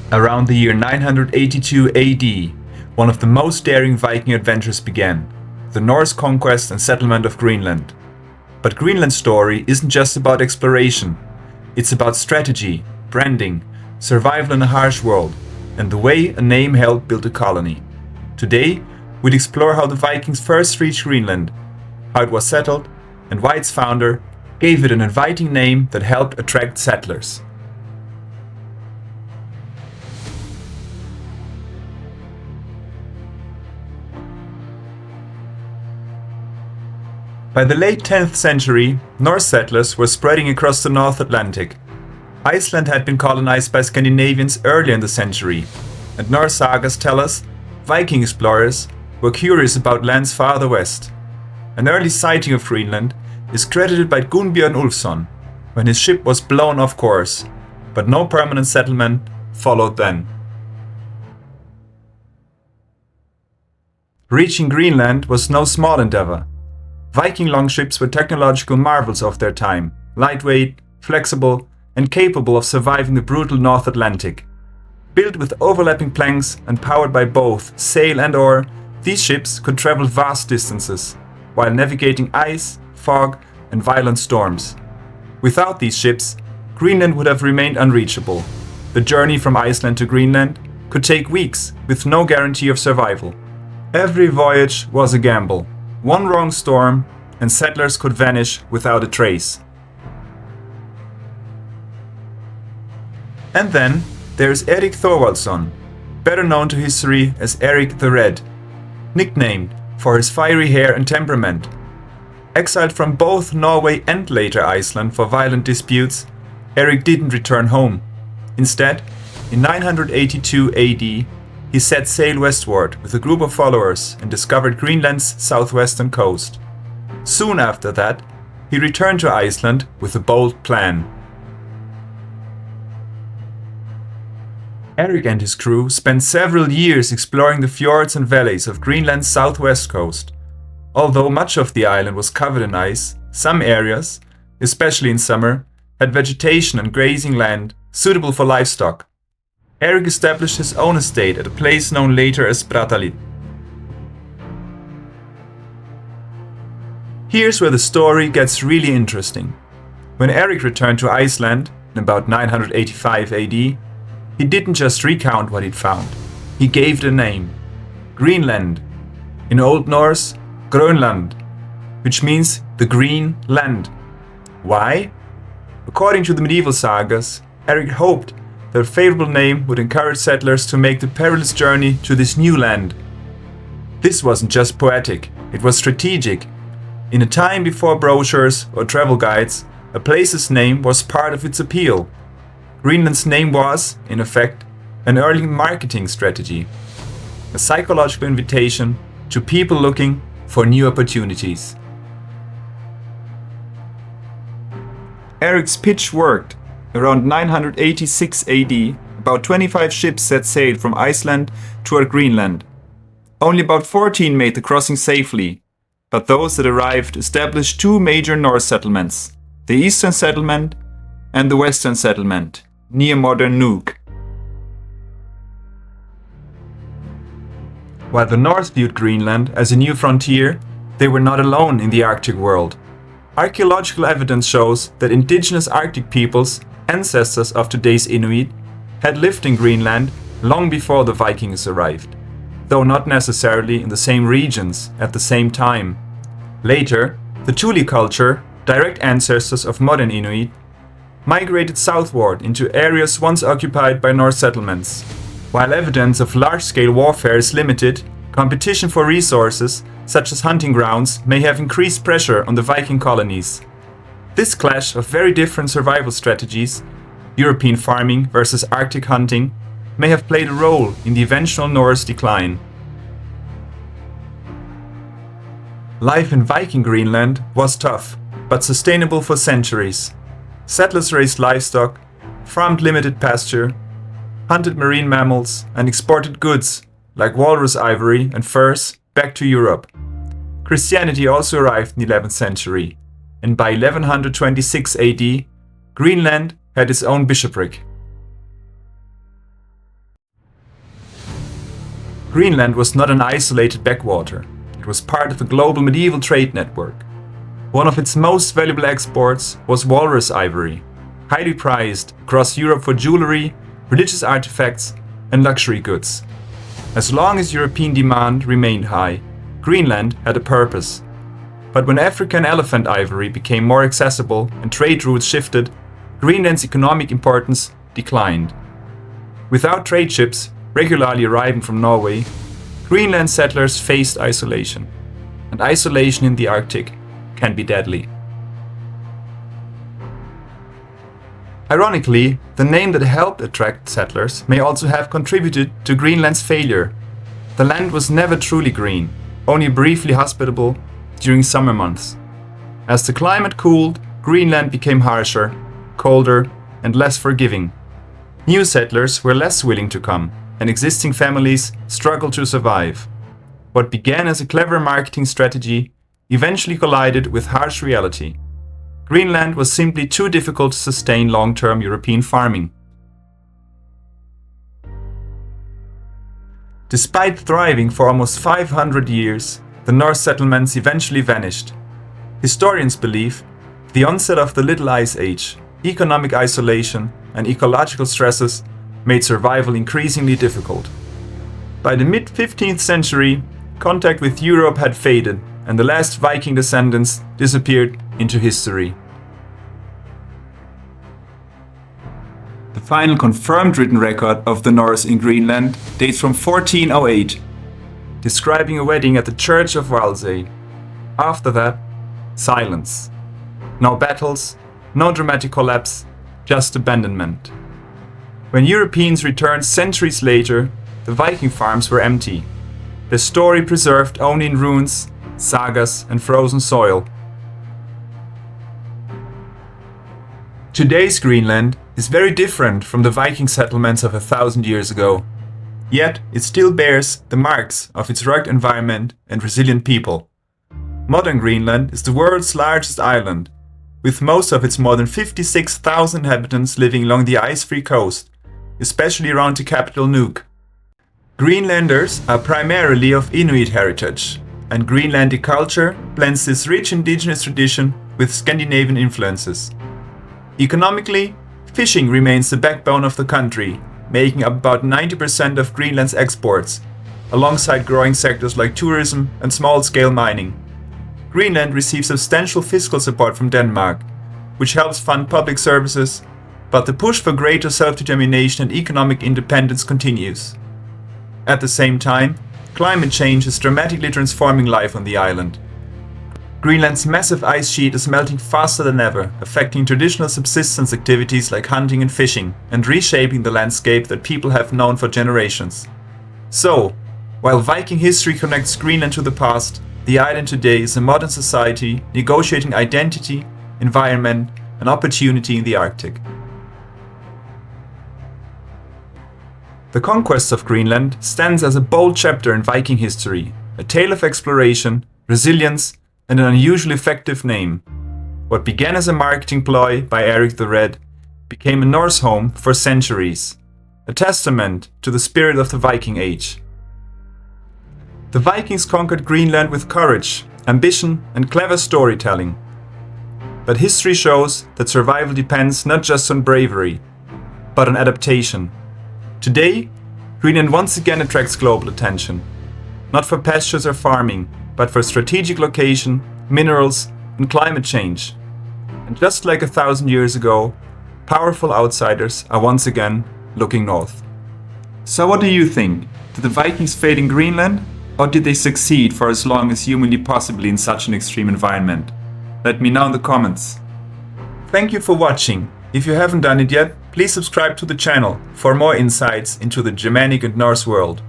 Around the year 982 AD, one of the most daring Viking adventures began, the Norse conquest and settlement of Greenland. But Greenland's story isn't just about exploration, it's about strategy, branding, survival in a harsh world, and the way a name helped build a colony. Today, we'll explore how the Vikings first reached Greenland, how it was settled, and why its founder gave it an inviting name that helped attract settlers. By the late 10th century, Norse settlers were spreading across the North Atlantic. Iceland had been colonized by Scandinavians earlier in the century, and Norse sagas tell us Viking explorers were curious about lands farther west. An early sighting of Greenland is credited by Gunnbjörn Ulfsson, when his ship was blown off course, but no permanent settlement followed then. Reaching Greenland was no small endeavor. Viking longships were technological marvels of their time, lightweight, flexible, and capable of surviving the brutal North Atlantic. Built with overlapping planks and powered by both sail and oar, these ships could travel vast distances, while navigating ice, fog, and violent storms. Without these ships, Greenland would have remained unreachable. The journey from Iceland to Greenland could take weeks, with no guarantee of survival. Every voyage was a gamble. One wrong storm, and settlers could vanish without a trace. And then there's Erik Thorvaldsson, better known to history as Erik the Red, nicknamed for his fiery hair and temperament. Exiled from both Norway and later Iceland for violent disputes, Erik didn't return home. Instead, in 982 AD, he set sail westward with a group of followers and discovered Greenland's southwestern coast. Soon after that, he returned to Iceland with a bold plan. Erik and his crew spent several years exploring the fjords and valleys of Greenland's southwest coast. Although much of the island was covered in ice, some areas, especially in summer, had vegetation and grazing land suitable for livestock. Erik established his own estate at a place known later as Brattahlid. Here's where the story gets really interesting. When Erik returned to Iceland in about 985 AD, he didn't just recount what he'd found. He gave it a name: Greenland. In Old Norse, Grönland, which means the green land. Why? According to the medieval sagas, Erik hoped that a favorable name would encourage settlers to make the perilous journey to this new land. This wasn't just poetic, it was strategic. In a time before brochures or travel guides, a place's name was part of its appeal. Greenland's name was, in effect, an early marketing strategy, a psychological invitation to people looking for new opportunities. Erik's pitch worked. Around 986 AD, about 25 ships set sail from Iceland toward Greenland. Only about 14 made the crossing safely, but those that arrived established two major Norse settlements, the Eastern Settlement and the Western Settlement, near modern Nuuk. While the Norse viewed Greenland as a new frontier, they were not alone in the Arctic world. Archaeological evidence shows that indigenous Arctic peoples, ancestors of today's Inuit, had lived in Greenland long before the Vikings arrived, though not necessarily in the same regions at the same time. Later, the Thule culture, direct ancestors of modern Inuit, migrated southward into areas once occupied by Norse settlements. While evidence of large-scale warfare is limited, competition for resources, such as hunting grounds, may have increased pressure on the Viking colonies. This clash of very different survival strategies, European farming versus Arctic hunting, may have played a role in the eventual Norse decline. Life in Viking Greenland was tough, but sustainable for centuries. Settlers raised livestock, farmed limited pasture, hunted marine mammals, and exported goods like walrus ivory and furs back to Europe. Christianity also arrived in the 11th century, and by 1126 AD, Greenland had its own bishopric. Greenland was not an isolated backwater. It was part of a global medieval trade network. One of its most valuable exports was walrus ivory, highly prized across Europe for jewelry, religious artifacts, and luxury goods. As long as European demand remained high, Greenland had a purpose. But when African elephant ivory became more accessible and trade routes shifted, Greenland's economic importance declined. Without trade ships regularly arriving from Norway, Greenland settlers faced isolation. And isolation in the Arctic can be deadly. Ironically, the name that helped attract settlers may also have contributed to Greenland's failure. The land was never truly green, only briefly hospitable during summer months. As the climate cooled, Greenland became harsher, colder, and less forgiving. New settlers were less willing to come, and existing families struggled to survive. What began as a clever marketing strategy eventually collided with harsh reality. Greenland was simply too difficult to sustain long-term European farming. Despite thriving for almost 500 years, the Norse settlements eventually vanished. Historians believe the onset of the Little Ice Age, economic isolation, and ecological stresses made survival increasingly difficult. By the mid-15th century, contact with Europe had faded, and the last Viking descendants disappeared into history. The final confirmed written record of the Norse in Greenland dates from 1408, describing a wedding at the Church of Walsey. After that, silence. No battles, no dramatic collapse, just abandonment. When Europeans returned centuries later, the Viking farms were empty, their story preserved only in ruins, sagas, and frozen soil. Today's Greenland is very different from the Viking settlements of 1,000 years ago. Yet it still bears the marks of its rugged environment and resilient people. Modern Greenland is the world's largest island, with most of its more than 56,000 inhabitants living along the ice-free coast, especially around the capital Nuuk. Greenlanders are primarily of Inuit heritage, and Greenlandic culture blends this rich indigenous tradition with Scandinavian influences. Economically, fishing remains the backbone of the country, making up about 90% of Greenland's exports, alongside growing sectors like tourism and small-scale mining. Greenland receives substantial fiscal support from Denmark, which helps fund public services, but the push for greater self-determination and economic independence continues. At the same time, climate change is dramatically transforming life on the island. Greenland's massive ice sheet is melting faster than ever, affecting traditional subsistence activities like hunting and fishing, and reshaping the landscape that people have known for generations. So, while Viking history connects Greenland to the past, the island today is a modern society negotiating identity, environment, and opportunity in the Arctic. The conquest of Greenland stands as a bold chapter in Viking history, a tale of exploration, resilience, and an unusually effective name. What began as a marketing ploy by Eric the Red became a Norse home for centuries, a testament to the spirit of the Viking Age. The Vikings conquered Greenland with courage, ambition, and clever storytelling. But history shows that survival depends not just on bravery, but on adaptation. Today, Greenland once again attracts global attention, not for pastures or farming, but for strategic location, minerals, and climate change. And just like 1,000 years ago, powerful outsiders are once again looking north. So what do you think? Did the Vikings fail in Greenland? Or did they succeed for as long as humanly possible in such an extreme environment? Let me know in the comments. Thank you for watching. If you haven't done it yet, please subscribe to the channel for more insights into the Germanic and Norse world.